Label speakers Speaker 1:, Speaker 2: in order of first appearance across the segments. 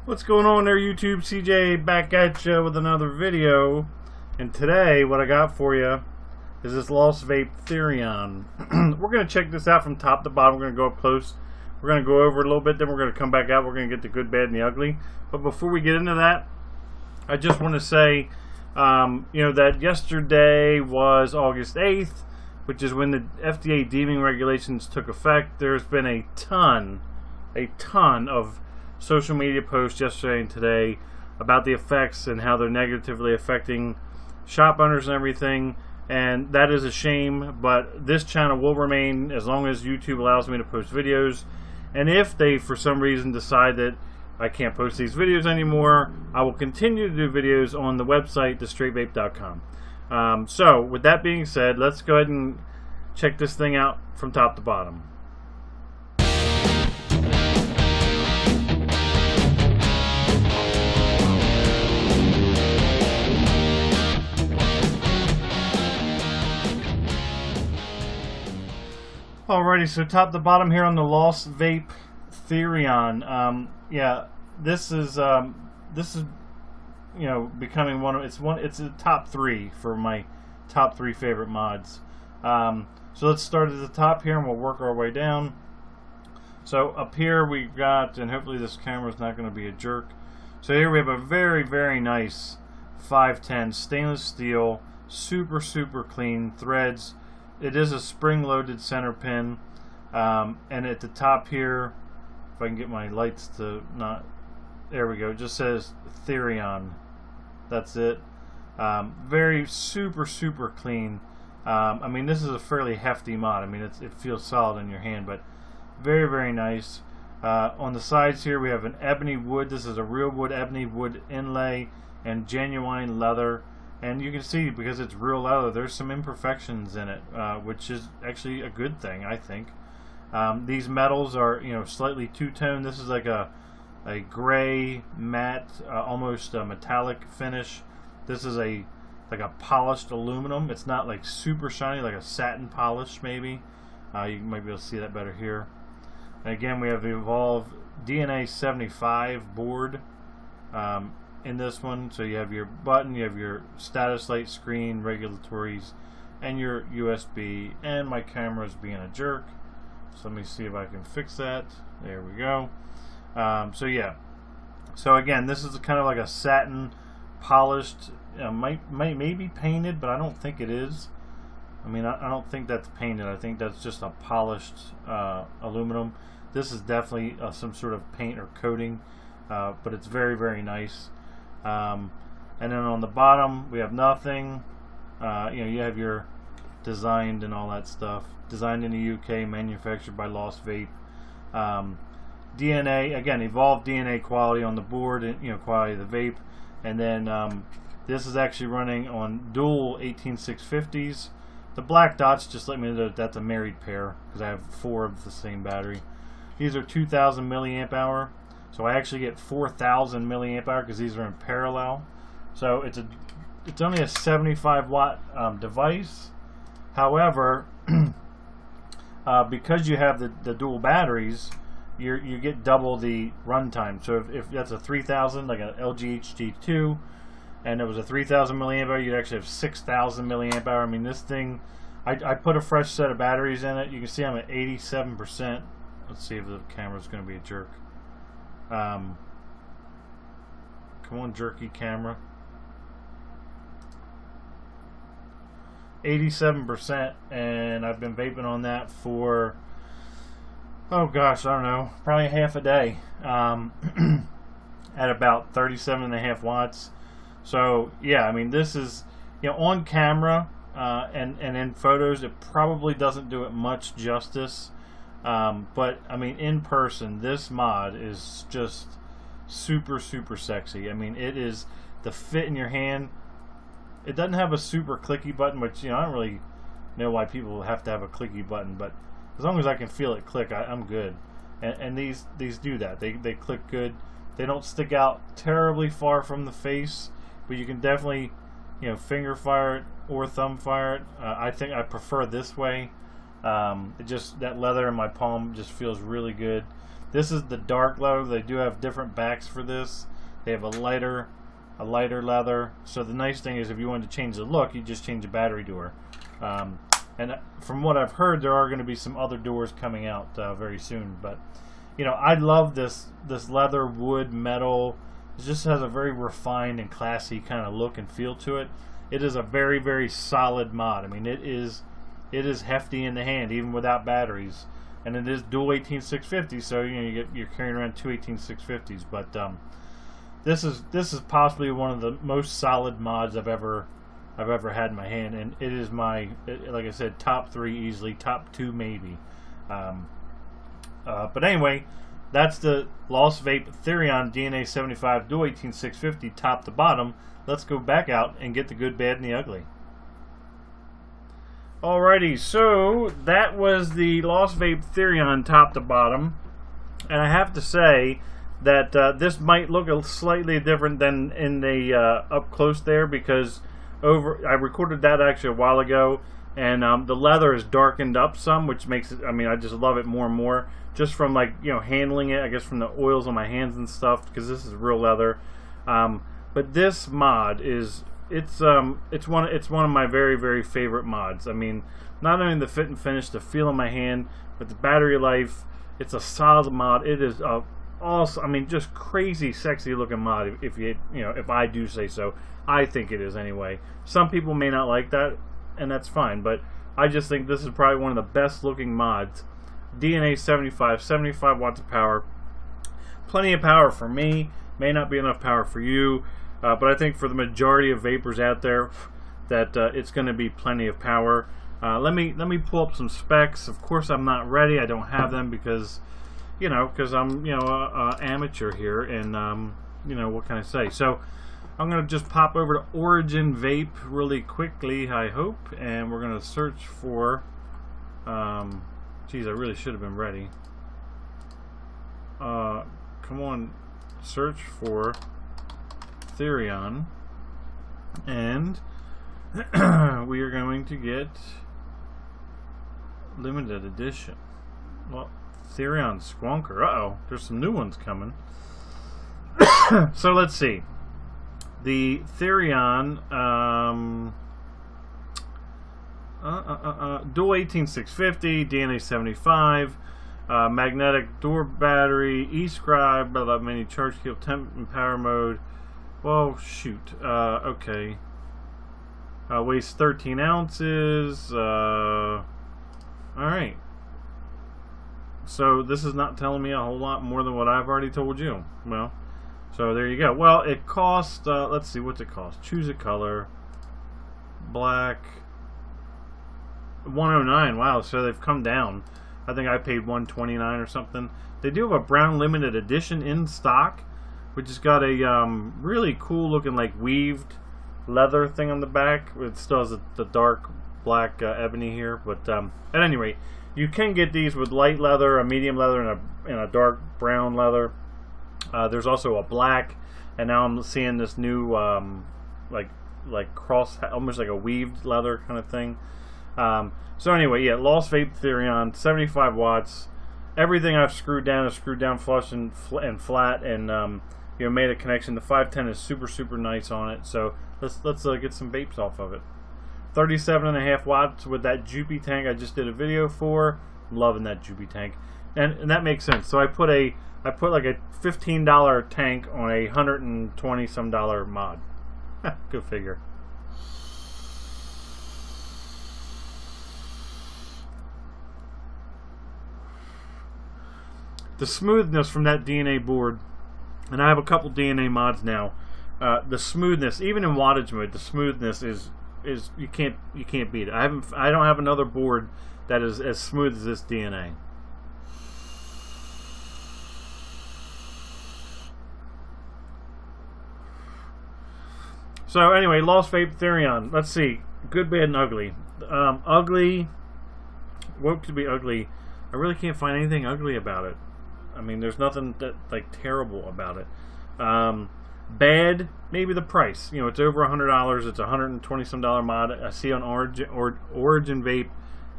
Speaker 1: What's going on there, YouTube? CJ back at you with another video. And today what I got for you is this Lost Vape Therion. We're going to check this out from top to bottom. We're going to go up close. We're going to go over it a little bit, then we're going to come back out. We're going to get the good, bad, and the ugly. But before we get into that, I just want to say that yesterday was August 8th, which is when the FDA deeming regulations took effect. There's been a ton of social media posts yesterday and today about the effects and how they're negatively affecting shop owners and everything, and that is a shame. But this channel will remain as long as YouTube allows me to post videos, and if they for some reason decide that I can't post these videos anymore, I will continue to do videos on the website thestraightvape.com. So with that being said, let's go ahead and check this thing out from top to bottom. Alrighty, so top to bottom here on the Lost Vape Therion. Yeah, this is becoming it's a top 3 for my top 3 favorite mods. So let's start at the top here and we'll work our way down. So up here we've got, and hopefully this camera's not going to be a jerk. So here we have a very, very nice 510 stainless steel, super clean threads. It is a spring-loaded center pin, and at the top here, if I can get my lights to not, there we go, it just says Therion. That's it. Very super clean. I mean, this is a fairly hefty mod. I mean, it feels solid in your hand, but very nice. On the sides here, we have an ebony wood. This is a real wood, ebony wood inlay, and genuine leather. And you can see, because it's real leather, there's some imperfections in it, which is actually a good thing, I think. These metals are, slightly two-tone. This is like a gray, matte, almost a metallic finish. This is like a polished aluminum. It's not like super shiny, like a satin polish maybe. You might be able to see that better here. And again, we have the Evolv DNA 75 board. In this one, so you have your button, you have your status light, screen, regulatories, and your USB. And my camera is being a jerk, so let me see if I can fix that. There we go. So yeah, so again, this is kind of like a satin polished, maybe painted, but I don't think it is. I mean, I don't think that's painted. I think that's just a polished aluminum. This is definitely some sort of paint or coating, but it's very nice. And then on the bottom we have nothing. You have your designed and all that stuff. Designed in the UK, manufactured by Lost Vape. DNA, again, Evolv DNA quality on the board, and quality of the vape. And then this is actually running on dual 18650s. The black dots just let me know that that's a married pair, because I have 4 of the same battery. These are 2000 milliamp hour. So I actually get 4,000 milliamp hour because these are in parallel. So it's only a 75 watt device. However, because you have the dual batteries, you get double the runtime. So if that's a 3000, like an LG HD2, and it was a 3000 milliamp hour, you'd actually have 6000 milliamp hour. I mean, this thing, I put a fresh set of batteries in it. You can see I'm at 87%. Let's see if the camera's going to be a jerk. Come on, jerky camera. 87%, and I've been vaping on that for, oh gosh, I don't know, probably half a day, at about 37.5 watts. So yeah, I mean, this is, on camera and in photos, it probably doesn't do it much justice. But I mean, in person, this mod is just super sexy. I mean, it is the fit in your hand. It doesn't have a super clicky button, which I don't really know why people have to have a clicky button, but as long as I can feel it click, I'm good. And these do that. They click good. They don't stick out terribly far from the face, but you can definitely finger fire it or thumb fire it. I think I prefer this way. It just, that leather in my palm just feels really good. This is the dark leather. They do have different backs for this. They have a lighter leather. So the nice thing is, if you want to change the look, you just change the battery door. And from what I've heard, there are going to be some other doors coming out very soon. But you know, I love this leather, wood, metal. It just has a very refined and classy kind of look and feel to it. It is a very, very solid mod. I mean, it is hefty in the hand, even without batteries. And it is dual 18650, so you know, you're carrying around two 18650s. But this is possibly one of the most solid mods I've ever had in my hand, and it is my, like I said, top 3 easily, top 2 maybe. But anyway, that's the Lost Vape Therion DNA 75 dual 18650 top to bottom. Let's go back out and get the good, bad, and the ugly. Alrighty, so that was the Lost Vape Therion top to bottom, and I have to say that this might look slightly different than in the up close there, because I recorded that actually a while ago, and the leather is darkened up some, which makes it, I mean, I just love it more and more, just from, like, you know, handling it, I guess, from the oils on my hands and stuff, because this is real leather. But this mod is, it's one of my very, very favorite mods. I mean, not only the fit and finish, the feel in my hand, but the battery life. It's a solid mod. It is also, I mean, just crazy sexy looking mod, if I do say so. I think it is anyway. Some people may not like that, and that's fine, but I just think this is probably one of the best looking mods. DNA 75 watts of power. Plenty of power for me. May not be enough power for you, but I think for the majority of vapors out there, that it's going to be plenty of power. Let me pull up some specs. Of course, I'm not ready. I don't have them because, you know, because I'm, you know, a amateur here, and you know, what can I say? So I'm going to just pop over to Origin Vape really quickly, I hope, and we're going to search for, geez, I really should have been ready. Come on, search for Therion, and we are going to get limited edition. Well, Therion Squonker. Uh-oh, there's some new ones coming. So let's see. The Therion dual 18650, DNA 75, magnetic door battery, e-scribe, mini charge cable, temp and power mode. Well, shoot. Okay. Weighs 13 ounces. Alright. So this is not telling me a whole lot more than what I've already told you. Well, so there you go. Well, it cost, let's see, what's it cost? Choose a color. Black. $109. Wow, so they've come down. I think I paid $129 or something. They do have a brown limited edition in stock, which has got a really cool looking, like, weaved leather thing on the back. It still has the dark black ebony here, but at any rate, you can get these with light leather, a medium leather, and a dark brown leather. There's also a black, and now I'm seeing this new like cross, almost like a weaved leather kind of thing. So anyway, yeah, Lost Vape Therion, 75 watts. Everything I've screwed down is screwed down flush and flat, and you know, made a connection. The 510 is super nice on it. So let's get some vapes off of it. 37.5 watts with that Joopy tank I just did a video for. I'm loving that Joopy tank, and that makes sense. So I put like a $15 tank on a $120 some mod. Go figure. The smoothness from that DNA board, and I have a couple DNA mods now. The smoothness, even in wattage mode, the smoothness is you can't beat it. I don't have another board that is as smooth as this DNA. So anyway, Lost Vape Therion. Let's see, good, bad, and ugly. Ugly. What could be ugly? I really can't find anything ugly about it. I mean, there's nothing that like terrible about it. Bad, maybe the price. You know, it's over $100. It's a $120 some mod. I see on Origin Vape,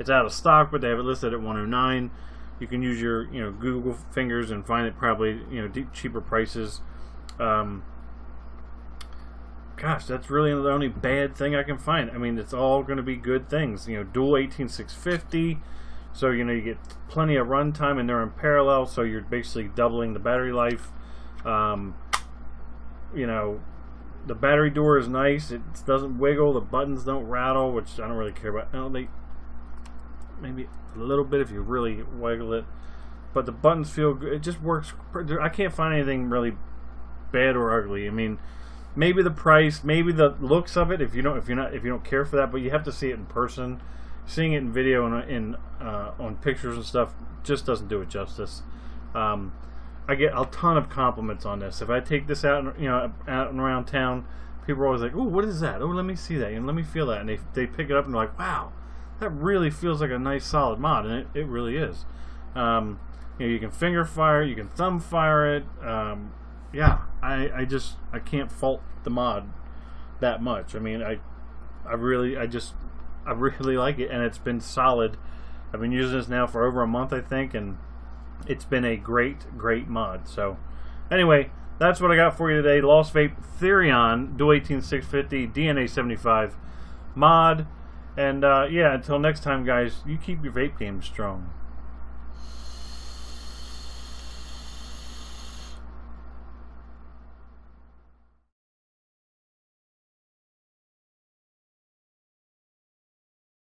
Speaker 1: It's out of stock, but they have it listed at $109. You can use your Google fingers and find it probably cheaper prices. Gosh, that's really the only bad thing I can find. I mean, it's all going to be good things. Dual 18650, so you get plenty of run time, and they're in parallel, so you're basically doubling the battery life. The battery door is nice. It doesn't wiggle. The buttons don't rattle, which I don't really care about. They maybe a little bit if you really wiggle it, but the buttons feel good. It just works. I can't find anything really bad or ugly. I mean, maybe the price, maybe the looks of it. If you don't care for that, but you have to see it in person. Seeing it in video and on pictures and stuff just doesn't do it justice. I get a ton of compliments on this. If I take this out, out and around town, people are always like, "Oh, what is that? Oh, let me see that and let me feel that." And they pick it up and they're like, "Wow, that really feels like a nice solid mod," and it really is. You can finger fire, you can thumb fire it. Yeah, I can't fault the mod that much. I mean, I really like it, and it's been solid. I've been using this now for over a month, I think, and it's been a great mod. So anyway, that's what I got for you today. Lost Vape Therion Dual 18650 DNA 75 mod. And yeah, until next time, guys, you keep your vape game strong.